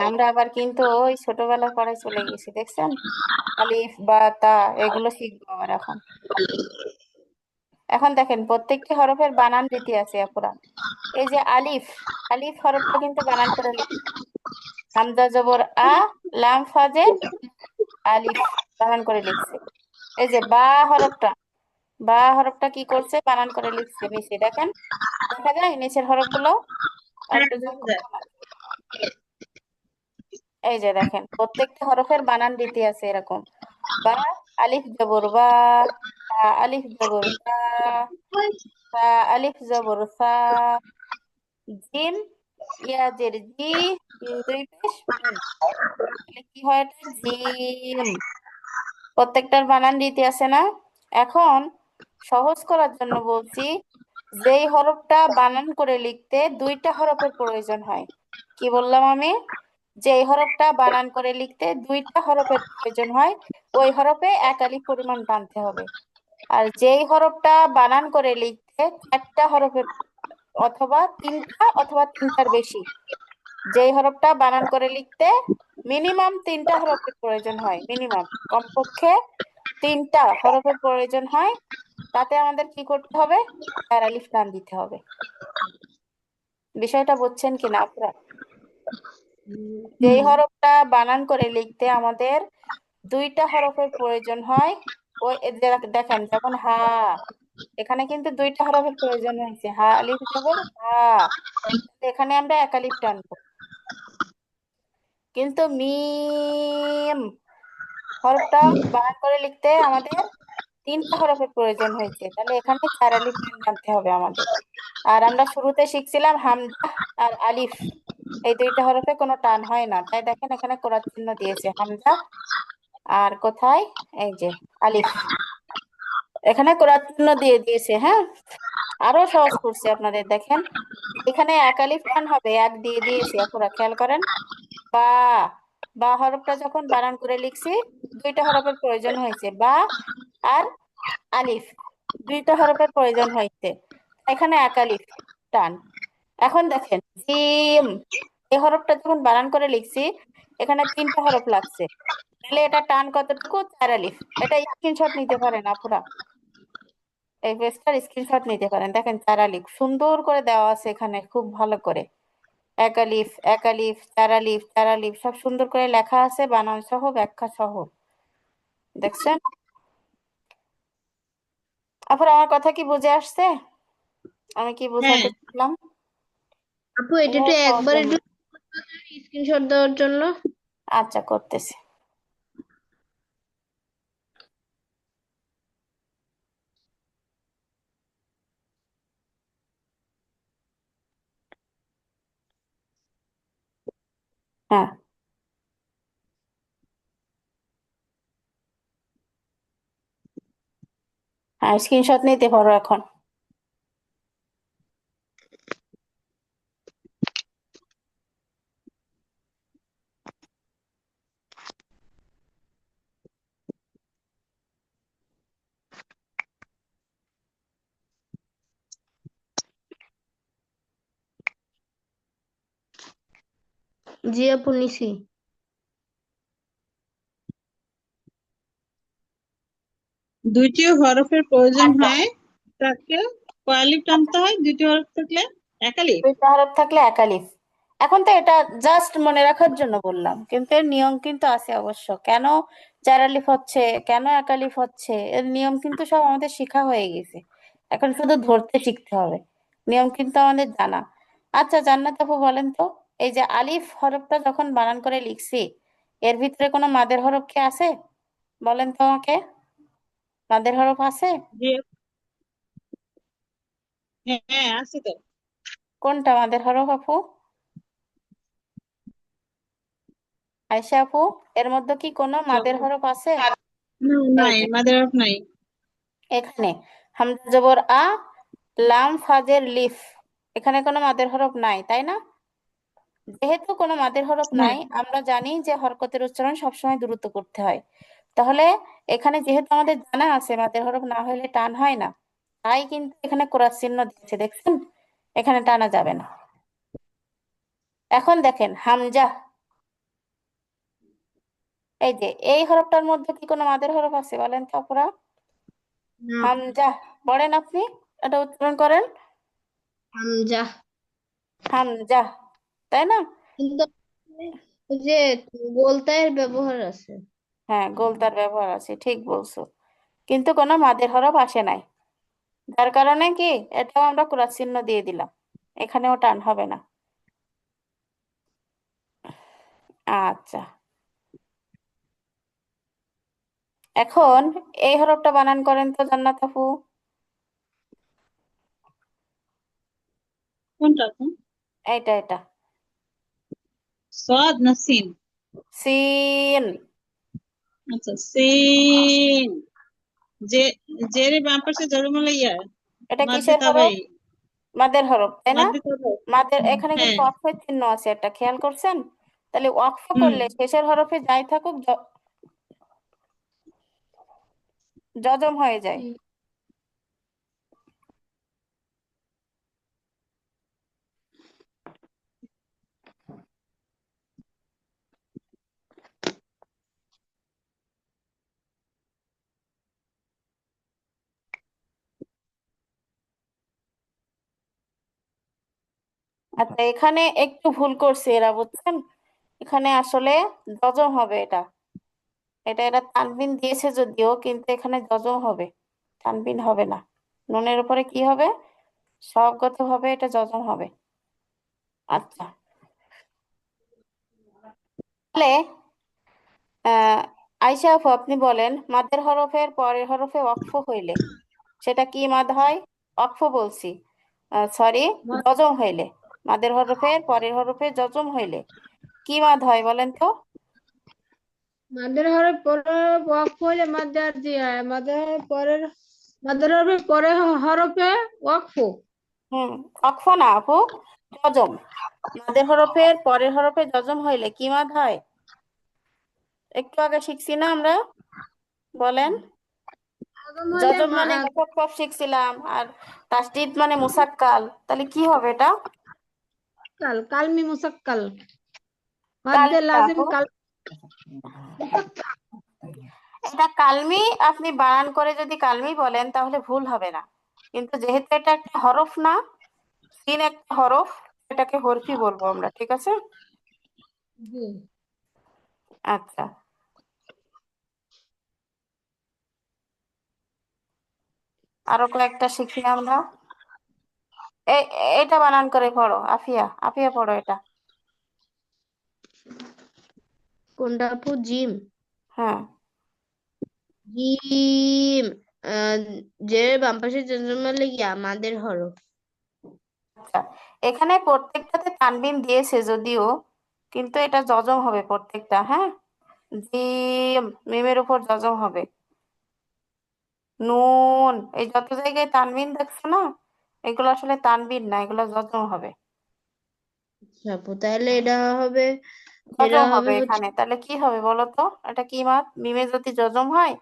আমরা আবার কিন্তু ওই ছোটবেলার পড়ায় চলে গেছি, দেখছেন? আলিফ বা তা এগুলো শিখবো আবার এখন। এখন দেখেন প্রত্যেকটি হরফের বানান রীতি আছে আপুরা। এই যে আলিফ, আলিফ হরফটা কিন্তু বানান করে লিখি। হামজা জবর আ, লাম ফাজে আলিফ, বানান করে লিখছে। এই যে বা হরফটা, বা হরফটা কি করছে, বানান করে লিখছে নিচে, দেখেন দেখা যায় নিচের হরফগুলো। আর হ্যাঁ, একটু zoom বোঝা যায়। করবো না? এই যে দেখেন প্রত্যেকটা হরফের বানান রীতি আছে এরকম। বা, আলিফ জবর বা, তা আলিফ জবর তা, তা আলিফ জবর সা, জিম ইয়াজের জি, দুই পেশ মুম। তাহলে কি হয় এটা, জিম। প্রত্যেকটার বানান রীতি আছে না? এখন সহজ করার জন্য বলছি, যেই হরফটা বানান করে লিখতে দুইটা হরফের প্রয়োজন হয়। কি বললাম আমি? যেই হরফটা বানান করে লিখতে দুইটা হরফের প্রয়োজন হয়, ওই হরফে এক আলিফ পরিমাণ টানতে হবে। আর যেই হরফটা বানান করে লিখতে চারটা হরফের, অথবা তিনটা, অথবা তিনটার বেশি, যেই হরফটা বানান করে লিখতে মিনিমাম তিনটা হরফের প্রয়োজন হয়, মিনিমাম কমপক্ষে তিনটা হরফের প্রয়োজন হয়, তাতে আমাদের কি করতে হবে, চার আলিফ টান দিতে হবে। বিষয়টা বুঝছেন কিনা আপনারা? যেই হুম। হরফটা বানান করে লিখতে আমাদের দুইটা হরফের প্রয়োজন হয়, ওই এই যে দেখেন যেমন হা, এখানে কিন্তু দুইটা হরফের প্রয়োজন হয়েছে, হা আলিফ জবর হা, এখানে আমরা এক আলিফ টানবো। কিন্তু মিম হরফটা বানান করে লিখতে আমাদের তিনটা হরফের প্রয়োজন হয়েছে, তাহলে এখানে চার আলিফ টান টানতে হবে আমাদের। আর আমরা শুরুতে শিখছিলাম হামজা আর আলিফ, এই দুইটা হরফে কোনো টান হয় না, তাই দেখেন এখানে কোড়া চিহ্ন দিয়েছে হামজা, আর কোথায়, এই যে আলিফ, এখানে কোড়া চিহ্ন দিয়ে দিয়েছে। হ্যাঁ, আরো সহজ করছে আপনাদের, দেখেন এখানে এক আলিফ টান হবে, এক দিয়ে দিয়েছি, আপনারা খেয়াল করেন। বা, বা হরফটা যখন বানান করে লিখছি দুইটা হরফের প্রয়োজন হয়েছে, বা আর আলিফ, দুইটা হরফের প্রয়োজন হয়েছে, এখানে এক আলিফ টান। এখন দেখেন জিম, এই হরফটা যখন বানান করে লিখছি এখানে তিনটা হরফ লাগছে, তাহলে এটা টান কতটুকু, চার আলিফ। এটা স্ক্রিনশট নিতে পারেন আপুরা, এই পেজটার স্ক্রিনশট নিতে পারেন, দেখেন চার আলিফ সুন্দর করে দেওয়া আছে এখানে, খুব ভালো করে এক আলিফ, এক আলিফ, চার আলিফ, চার আলিফ, সব সুন্দর করে লেখা আছে, বানান সহ ব্যাখ্যা সহ, দেখছেন? আপুরা আমার কথা কি বুঝে আসছে, আমি কি হ্যাঁ বোঝাতে চাইলাম? আপু, এটা একটু এভাবে একবার সহজে একটু স্ক্রিনশট দেওয়ার জন্য। আচ্ছা করতেছি। হ্যাঁ, হ্যাঁ স্ক্রিনশট নিতে পারো এখন। জি আপু, নিছি। দুইটি হরফের প্রয়োজন আচ্ছা, হয়, তাকে কয়ালিফ টানতে হয়, দুইটি হরফ থাকলে একালিফ। দুইটা হরফ থাকলে এক আলিফ। এখন তো এটা জাস্ট মনে রাখার জন্য বললাম, কিন্তু এর নিয়ম কিন্তু আছে অবশ্য, কেন চার আলিফ হচ্ছে, কেন এক আলিফ হচ্ছে, এর নিয়ম কিন্তু সব আমাদের শেখা হয়ে গেছে, এখন শুধু ধরতে শিখতে হবে, নিয়ম কিন্তু আমাদের জানা। আচ্ছা জান্নাত আপু বলেন তো, এই যে আলিফ হরফটা যখন বানান করে লিখছি এর ভিতরে কোনো মাদের হরফ কি আছে, বলেন তো আমাকে, মাদের হরফ আছে? জি। হ্যাঁ, আছে তো। কোনটা মাদের হরফ আপু? আয়শা আপু, এর মধ্যে কি কোনো মাদের হরফ আছে? এই নাই, যে মাদের হরফ নাই। এখানে হামজা জবর আ, লাম ফাজের লিফ, এখানে কোনো মাদের হরফ নাই তাই না? যেহেতু কোনো মাদের হরফ না। নাই, আমরা জানি যে হরকতের উচ্চারণ সবসময় দ্রুত করতে হয়, তাহলে এখানে যেহেতু আমাদের জানা আছে মাদের হরফ না হলে টান হয় না, তাই কিন্তু এখানে ক্রস চিহ্ন দিয়েছে, দেখছেন? এখানে টানা যাবে না। এখন দেখেন হামজা, এই যে এই হরফটার মধ্যে কি কোনো মাদের হরফ আছে বলেন তো আপুরা? না, হামজা, পড়েন আপনি, এটা উচ্চারণ করেন হামজা। হামজা, তাই না? কিন্তু ওই যে গোলতায়ের ব্যবহার আছে। হ্যাঁ, গোলতার ব্যবহার আছে, ঠিক বলছো, কিন্তু কোনো মাদের হরফ আসে নাই, যার কারণে কি এটাও আমরা ক্রস চিহ্ন দিয়ে দিলাম, এখানেও টান হবে না। আচ্ছা, এখন এই হরফটা বানান করেন তো জান্নাত আপু। কোনটা আপু? এটা সদ না সিন? সিন। আচ্ছা, সিন। যে জেরে বাম পাশে জরমলা ইয়া এটা মাদ্দে কিসের হরফ? তাবাই। মাদের হরফ, তাই না? মাদ্দে তাবাই। মাদের এখানে কিন্তু হ্যাঁ। ওয়াকফের চিহ্ন আছে একটা, খেয়াল করছেন? তাহলে ওয়াকফ হুম। করলে শেষের হরফে যাই থাকুক জজম হয়ে যায়। হুম। আচ্ছা, এখানে একটু ভুল করছে এরা, বুঝছেন? এখানে আসলে জজম হবে এটা, এটা তানবিন দিয়েছে যদিও, কিন্তু এখানে জজম হবে, তানবিন হবে না। নুনের উপরে কি হবে? সবগত হবে, এটা জজম হবে। আচ্ছা, তাহলে আহ আয়শা আপু আপনি বলেন, মাদের হরফের পরের হরফে ওয়াকফ হইলে সেটা কি মাদ হয়? ওয়াকফ বলছি, সরি, জজম হইলে, মাদের হরফের পরের হরফে জজম হইলে কি মাদ হয় বলেন তো? মাদের হরফ পরে ওয়াকফ হইলে মাদ্দে আর জি হয়। মাদের হরফের পরে হরফে ওয়াকফ। হুম, ওয়াকফ না আপু, জজম। মাদের হরফের পরের হরফে জজম হইলে কি মাদ হয়? একটু আগে শিখছি না আমরা, বলেন। জজম হইলে জজম মানে মুফাক্কাফ শিখছিলাম, আর তাসদিদ মানে মুসাক্কাল, তাহলে কি হবে এটা? কালমি মুসাক্কাল। মাদ্দে কালমি না লাজিম আপু, এটা কালমি। আপনি বানান করে যদি কালমি বলেন তাহলে ভুল হবে না, কিন্তু যেহেতু এটা একটা হরফ না, সিন একটা হরফ, এটাকে হরফি বলবো আমরা, ঠিক আছে? জি। আচ্ছা, আরো কয়েকটা শিখি আমরা। এ- এটা বানান করে পড়ো, আফিয়া, আফিয়া পড়ো এটা। কোনটা আপু? জিম। হ্যাঁ। জিম। আহ, যে বাম পাশে জজমালে ইয়া মাদের হরফ। আচ্ছা, এখানে প্রত্যেকটাতে তানবিন দিয়েছে যদিও, কিন্তু এটা জজম হবে প্রত্যেকটা, হ্যাঁ। জিম, মিমের উপর জজম হবে। নুন, এই যত জায়গায় তানবিন দেখছো না, এগুলো আসলে তানবিন না, এগুলো জজম হবে। আচ্ছা আপু, তাহলে এটা জজম হবে হবে হচ্ছে এখানে, তাহলে কি হবে বলো তো? এটা কি মাদ? মিমে যদি জজম হয়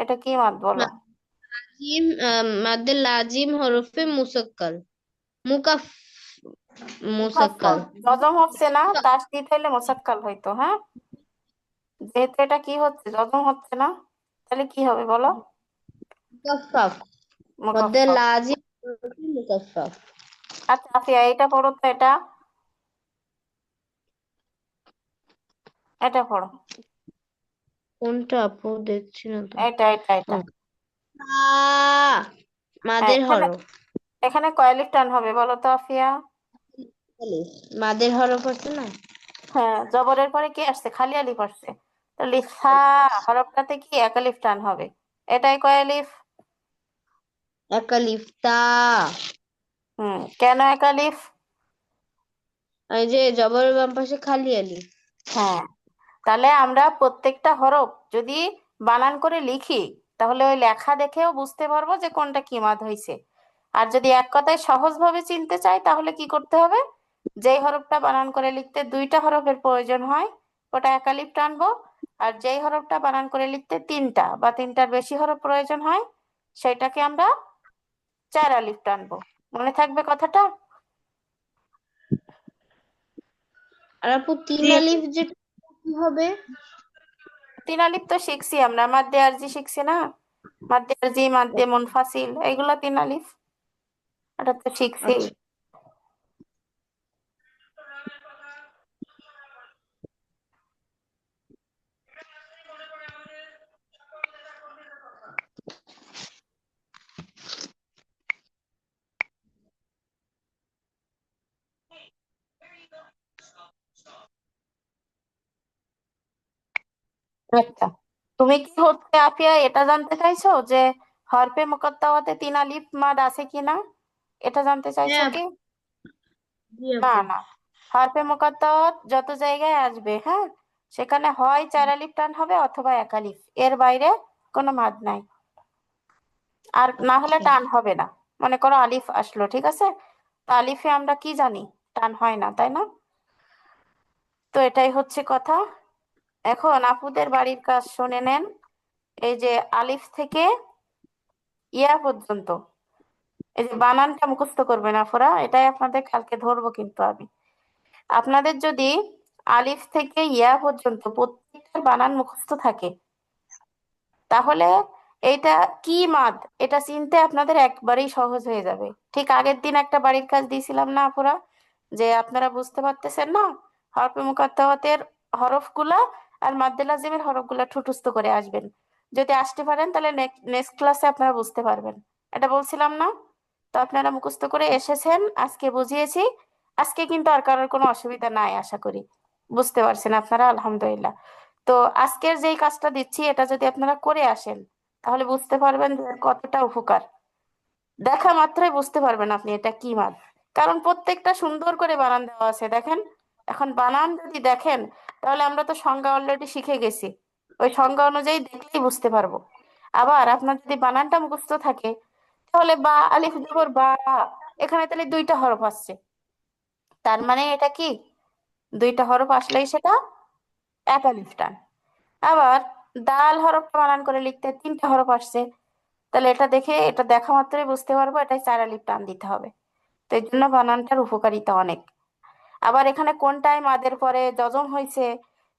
এটা কি মাদ বলো? লাজিম। মাদ্দে লাজিম হরফে মুসাক্কাল। মুকাফ মুসাক্কাল। মুখাফফাফ, জজম হচ্ছে না, তাসদিদ হইলে মোসাক্কাল হইতো, হ্যাঁ। যেহেতু এটা কি হচ্ছে, জজম হচ্ছে না, তাহলে কি হবে বলো? মুকাফফাফ। মধ্যে মুখাফফাফ। লাজিম হরফে মুকাফফাফ। আচ্ছা আফিয়া, এটা পড়ো তো, এটা পড়ো। কোনটা আপু? দেখছি না তো। ও, এটা হ্যাঁ, মাদের এখানে হরফ। এখানে কয় লিফ টান হবে বলো তো আফিয়া? আলিফ। মাদের হরফ আছে না? হ্যাঁ, জবরের পরে কি আসছে? খালি আলিফ আসছে, তাহলে সা হরফটাতে কি এক আলিফ টান হবে। এটাই কয় আলিফ? এক আলিফ। তা। কেন এক আলিফ? এই যে জবরের বাম পাশে খালি আলিফ। হ্যাঁ, তাহলে আমরা প্রত্যেকটা হরফ যদি বানান করে লিখি, তাহলে ওই লেখা দেখেও বুঝতে পারবো যে কোনটা কি মাদ হয়েছে। আর যদি এক কথায় সহজভাবে চিনতে চাই তাহলে কি করতে হবে? যেই হরফটা বানান করে লিখতে দুইটা হরফের প্রয়োজন হয়, ওটা একালিফ টানবো। আর যেই হরফটা বানান করে লিখতে তিনটা বা তিনটার বেশি হরফ প্রয়োজন হয়, সেটাকে আমরা চার আলিফ টানবো। মনে থাকবে কথাটা? আর আপু তিন জি আপু। আলিফ যেটা কি হবে? তিন আলিফ তো শিখছি আমরা, মাদ্দে আরজি শিখছি না, মাদ্দে আরজি, মাদ্দে মুনফাসিল, এইগুলা তিন আলিফ, এটা তো শিখছি। আচ্ছা, আচ্ছা, তুমি কি হচ্ছে আফিয়া এটা জানতে চাইছো যে হরফে মুকাত্তাওয়াতে তিন আলিফ মাদ আছে কিনা, এটা জানতে চাইছো হ্যাঁ কি? জি না আপু। না, হরফে মুকাত্তাওয়াত যত জায়গায় আসবে, হ্যাঁ, সেখানে হয় চার আলিফ টান হবে অথবা এক আলিফ, এর বাইরে কোনো মাদ নাই। আর না হলে আচ্ছা টান হবে না। মনে করো আলিফ আসলো, ঠিক আছে, তো আলিফে আমরা কি জানি, টান হয় না, তাই না? তো এটাই হচ্ছে কথা। এখন আপুদের বাড়ির কাজ শুনে নেন। এই যে আলিফ থেকে ইয়া পর্যন্ত, এই যে বানানটা মুখস্থ করবেন আপুরা, এটাই আপনাদের কালকে ধরবো কিন্তু আমি। আপনাদের যদি আলিফ থেকে ইয়া পর্যন্ত প্রত্যেকটা বানান মুখস্থ থাকে, তাহলে এইটা কি মাদ এটা চিনতে আপনাদের একবারেই সহজ হয়ে যাবে। ঠিক আগের দিন একটা বাড়ির কাজ দিয়েছিলাম না আপুরা, যে আপনারা বুঝতে পারতেছেন না, হরফে মুকাত্তাওয়াতের হরফগুলা আর মাদ্দে লাজিমের হরফগুলা ঠুটস্থ করে আসবেন। যদি আসতে পারেন তাহলে নেক্সট ক্লাসে আপনারা বুঝতে পারবেন, এটা বলছিলাম না? তো আপনারা মুখস্থ করে এসেছেন, আজকে বুঝিয়েছি। আজকে কিন্তু আর কারোর কোনো অসুবিধা নাই আশা করি, বুঝতে পারছেন আপনারা, আলহামদুলিল্লাহ। তো আজকের যেই কাজটা দিচ্ছি এটা যদি আপনারা করে আসেন, তাহলে বুঝতে পারবেন যে এর কতটা উপকার। দেখা মাত্রই বুঝতে পারবেন আপনি এটা কি মাদ, কারণ প্রত্যেকটা সুন্দর করে বানান দেওয়া আছে, দেখেন। এখন বানান যদি দেখেন, তাহলে আমরা তো সংজ্ঞা অলরেডি শিখে গেছি, ওই সংজ্ঞা অনুযায়ী দেখলেই বুঝতে পারবো। আবার আপনার যদি বানানটা মুখস্থ থাকে, তাহলে বা আলিফ জবর বা, এখানে তাহলে দুইটা হরফ আসছে, তার মানে এটা কি, দুইটা হরফ আসলেই সেটা এক আলিফ টান। আবার দাল হরফটা বানান করে লিখতে তিনটা হরফ আসছে, তাহলে এটা দেখে, এটা দেখা মাত্রই বুঝতে পারবো এটাই চার আলিফ টান দিতে হবে। তো এই জন্য বানানটার উপকারিতা অনেক। আবার এখানে কোনটায় মাদের পরে যজম হয়েছে,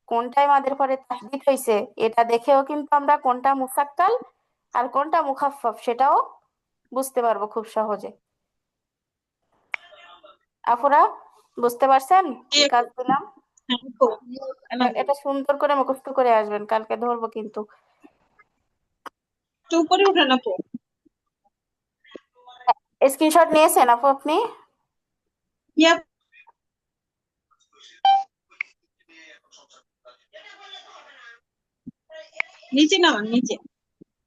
কোনটায় মাদের পরে তাসদিদ হয়েছে, এটা দেখেও কিন্তু আমরা কোনটা মুসাক্কাল আর কোনটা মুখাফফাফ সেটাও বুঝতে পারবো খুব সহজে। আপুরা বুঝতে পারছেন কি কাজ দিলাম? হ্যাঁ আপু, এটা সুন্দর করে মুখস্থ করে আসবেন, কালকে ধরবো কিন্তু। একটু উপরে উঠান আপু। স্ক্রিনশট নিয়েছেন আপু আপনি? ইয়া, নিচে নামান নিচে।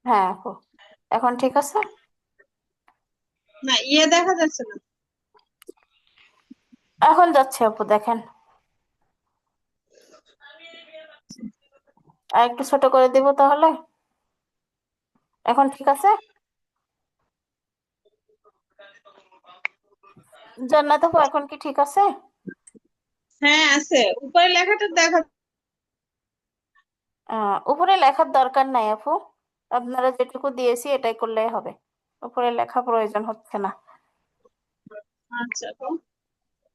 হ্যাঁ আপু, এখন ঠিক আছে। না, ইয়ে দেখা যাচ্ছে না। এখন যাচ্ছে আপু, দেখেন। আর একটু ছোট করে দিব তাহলে, এখন ঠিক আছে। জান্নাত আপু এখন কি ঠিক আছে? হ্যাঁ আছে, উপরে লেখাটা দেখা। উপরে লেখার দরকার নাই আপু, আপনারা যেটুকু দিয়েছি এটাই করলেই হবে, উপরে লেখা প্রয়োজন হচ্ছে না। আচ্ছা আপু,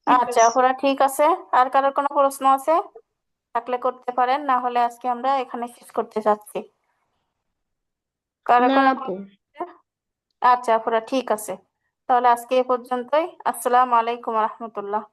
ঠিক আচ্ছা আছে। আপুরা ঠিক আছে। আর কারোর কোনো প্রশ্ন আছে থাকলে করতে পারেন, না হলে আজকে আমরা এখানে শেষ করতে চাচ্ছি। কারোর না কোনো আপু। প্রশ্ন আছে? আচ্ছা আপুরা ঠিক আছে, তাহলে আজকে এ পর্যন্তই। আসসালামু আলাইকুম রহমতুল্লাহ।